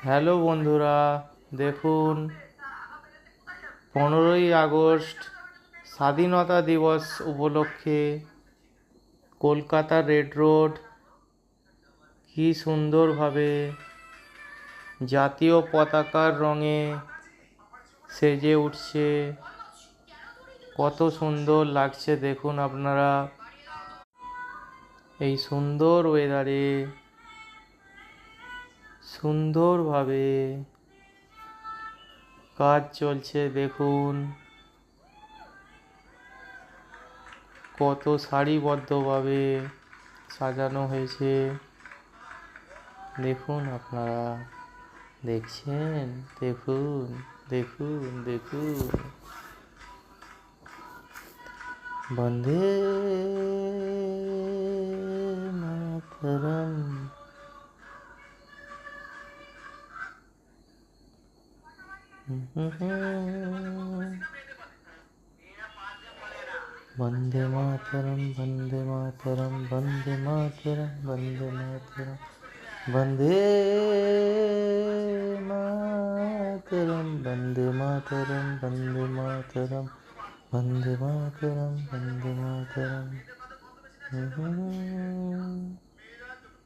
Hello বন্ধুরা, দেখুন 15ই August স্বাধীনতা দিবস উপলক্ষে কলকাতা রেড রোড কি সুন্দরভাবে জাতীয় পতাকার রঙে সেজে উঠছে। কত সুন্দর লাগছে দেখুন আপনারা। এই সুন্দর ওয়েদারে সুন্দরভাবে কাজ চলছে দেখুন। কত সারিবদ্ধভাবে সাজানো হয়েছে দেখুন আপনারা। দেখছেন? দেখুন, দেখুন, দেখুন। বন্দে মাতরম। বন্দে মাতরম, বন্দে মাতরম, বন্দে মাতরম, বন্দে মাতরম, বন্দে মাতরম, বন্দে মাতরম, বন্দে মাতরম, বন্দে মাতরম, বন্দে মাতরম।